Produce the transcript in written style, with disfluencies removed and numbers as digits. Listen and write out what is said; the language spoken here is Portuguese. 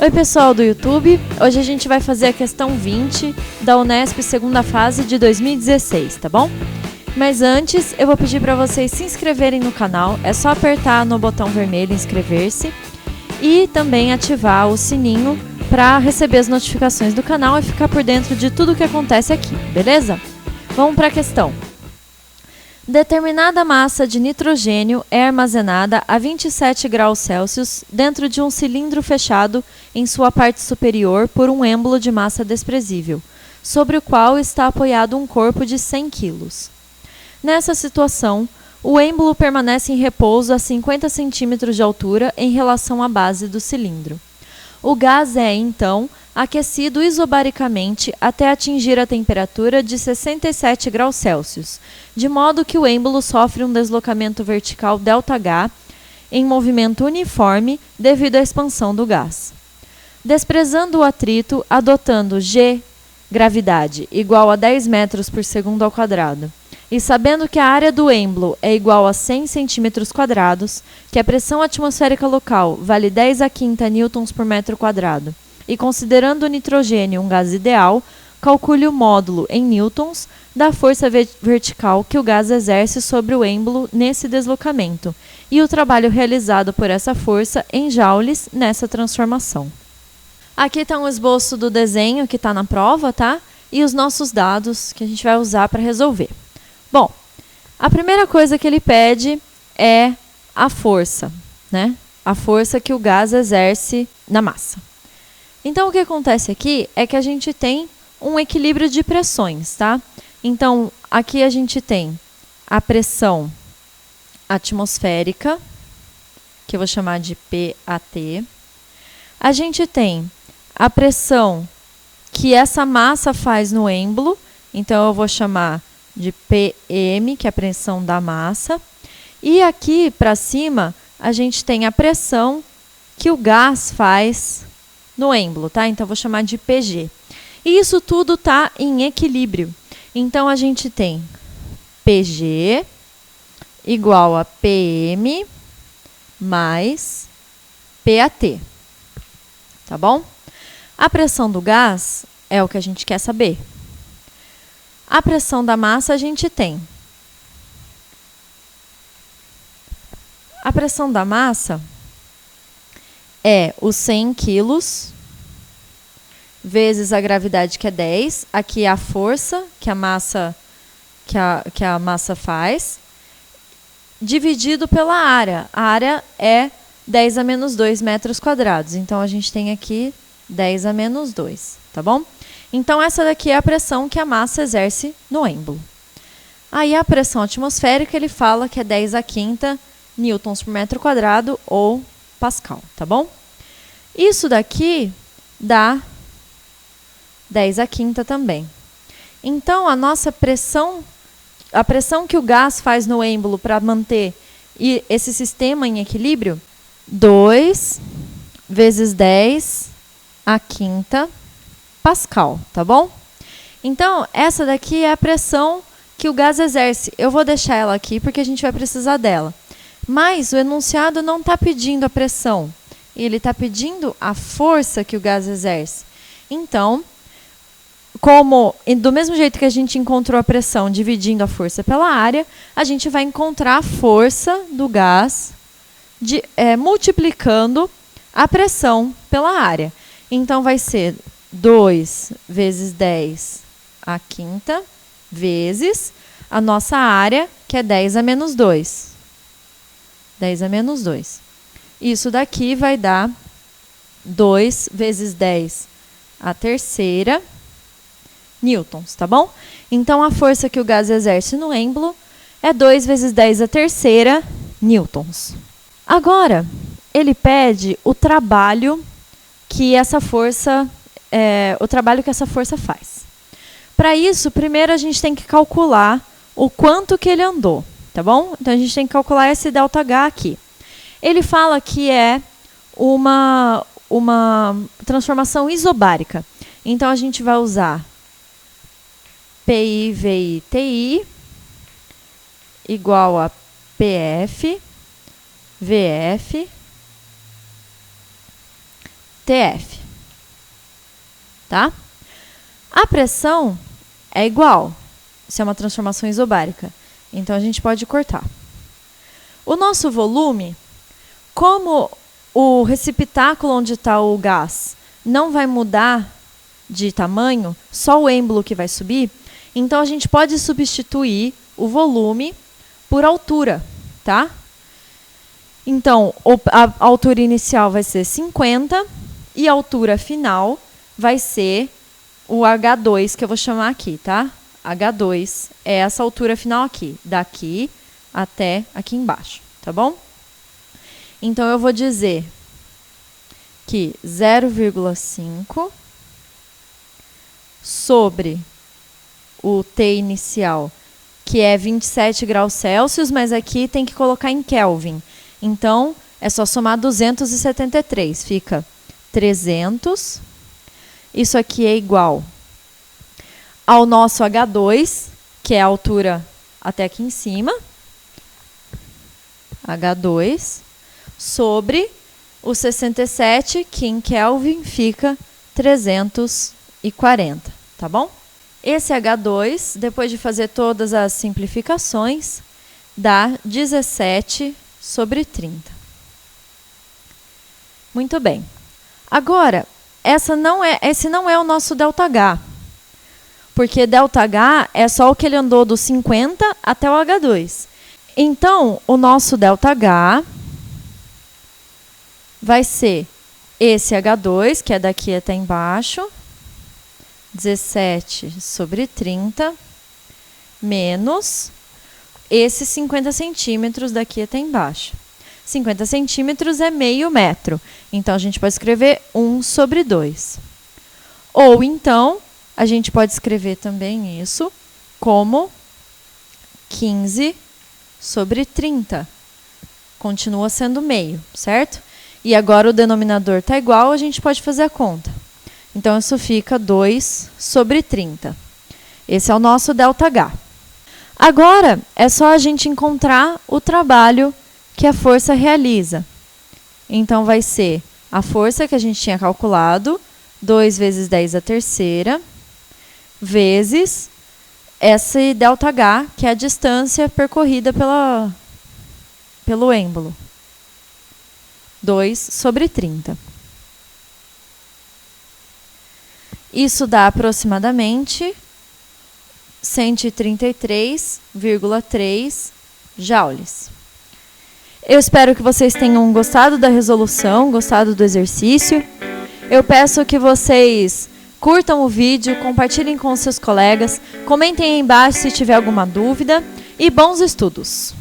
Oi pessoal do YouTube, hoje a gente vai fazer a questão 20 da Unesp segunda fase de 2016, tá bom? Mas antes eu vou pedir para vocês se inscreverem no canal, é só apertar no botão vermelho inscrever-se e também ativar o sininho para receber as notificações do canal e ficar por dentro de tudo que acontece aqui, beleza? Vamos para a questão. Determinada massa de nitrogênio é armazenada a 27 graus Celsius dentro de um cilindro fechado em sua parte superior por um êmbolo de massa desprezível, sobre o qual está apoiado um corpo de 100 kg. Nessa situação, o êmbolo permanece em repouso a 50 cm de altura em relação à base do cilindro. O gás é, então, aquecido isobaricamente até atingir a temperatura de 67 graus Celsius, de modo que o êmbolo sofre um deslocamento vertical ΔH em movimento uniforme devido à expansão do gás. Desprezando o atrito, adotando G, gravidade, igual a 10 metros por segundo ao quadrado, e sabendo que a área do êmbolo é igual a 100 centímetros quadrados, que a pressão atmosférica local vale 10 a quinta newtons por metro quadrado, e considerando o nitrogênio um gás ideal, calcule o módulo em newtons da força vertical que o gás exerce sobre o êmbolo nesse deslocamento, e o trabalho realizado por essa força em joules nessa transformação. Aqui está um esboço do desenho que está na prova, tá? E os nossos dados que a gente vai usar para resolver. Bom, a primeira coisa que ele pede é a força, né? A força que o gás exerce na massa. Então, o que acontece aqui é que a gente tem um equilíbrio de pressões, tá? Então, aqui a gente tem a pressão atmosférica, que eu vou chamar de PAT. A gente tem a pressão que essa massa faz no êmbolo, então eu vou chamar de PM, que é a pressão da massa. E aqui para cima, a gente tem a pressão que o gás faz no êmbolo, tá? Então, eu vou chamar de PG. E isso tudo está em equilíbrio. Então, a gente tem PG igual a PM mais PAT. Tá bom? A pressão do gás é o que a gente quer saber. A pressão da massa a gente tem. A pressão da massa é os 100 quilos vezes a gravidade, que é 10. Aqui é a força que a massa, que a massa faz, dividido pela área. A área é 10 a menos 2 metros quadrados. Então, a gente tem aqui 10 a menos 2, tá bom? Então, essa daqui é a pressão que a massa exerce no êmbolo. Aí, a pressão atmosférica, ele fala que é 10 a quinta newtons por metro quadrado ou pascal, tá bom? Isso daqui dá 10 a quinta também. Então, a nossa pressão, a pressão que o gás faz no êmbolo para manter esse sistema em equilíbrio, 2 vezes 10 a quinta pascal, tá bom? Então, essa daqui é a pressão que o gás exerce. Eu vou deixar ela aqui porque a gente vai precisar dela. Mas o enunciado não está pedindo a pressão. Ele está pedindo a força que o gás exerce. Então, do mesmo jeito que a gente encontrou a pressão dividindo a força pela área, a gente vai encontrar a força do gás multiplicando a pressão pela área. Então, vai ser 2 vezes 10 a quinta vezes a nossa área, que é 10 a menos 2. 10 a menos 2. Isso daqui vai dar 2 vezes 10 a terceira newtons, tá bom? Então, a força que o gás exerce no êmbolo é 2 vezes 10 a terceira newtons. Agora, ele pede o trabalho que essa força faz. Para isso, primeiro a gente tem que calcular o quanto que ele andou, tá bom? Então, a gente tem que calcular esse ΔH aqui. Ele fala que é uma transformação isobárica. Então, a gente vai usar PI, VI, TI igual a PF, VF TF. Tá? A pressão é igual. Isso é uma transformação isobárica. Então, a gente pode cortar. O nosso volume, como o receptáculo onde está o gás não vai mudar de tamanho, só o êmbolo que vai subir, então a gente pode substituir o volume por altura, tá? Então, a altura inicial vai ser 50 e a altura final vai ser o H2, que eu vou chamar aqui, tá? H2 é essa altura final aqui, daqui até aqui embaixo, tá bom? Então, eu vou dizer que 0,5 sobre o T inicial, que é 27 graus Celsius, mas aqui tem que colocar em Kelvin. Então, é só somar 273, fica 300. Isso aqui é igual ao nosso H2, que é a altura até aqui em cima. H2 sobre o 67, que em Kelvin fica 340, tá bom? Esse H2, depois de fazer todas as simplificações, dá 17 sobre 30. Muito bem. Agora, esse não é o nosso ΔH, porque ΔH é só o que ele andou do 50 até o H2. Então, o nosso ΔH vai ser esse H2, que é daqui até embaixo, 17 sobre 30, menos esses 50 centímetros daqui até embaixo. 50 centímetros é meio metro, então a gente pode escrever 1 sobre 2. Ou então, a gente pode escrever também isso como 15 sobre 30. Continua sendo meio, certo? E agora o denominador está igual, a gente pode fazer a conta. Então, isso fica 2 sobre 30. Esse é o nosso ΔH. Agora, é só a gente encontrar o trabalho que a força realiza. Então, vai ser a força que a gente tinha calculado, 2 vezes 10 à terceira, vezes esse ΔH, que é a distância percorrida pelo êmbolo. 2 sobre 30. Isso dá aproximadamente 133,3 joules. Eu espero que vocês tenham gostado da resolução, gostado do exercício. Eu peço que vocês curtam o vídeo, compartilhem com seus colegas, comentem aí embaixo se tiver alguma dúvida e bons estudos!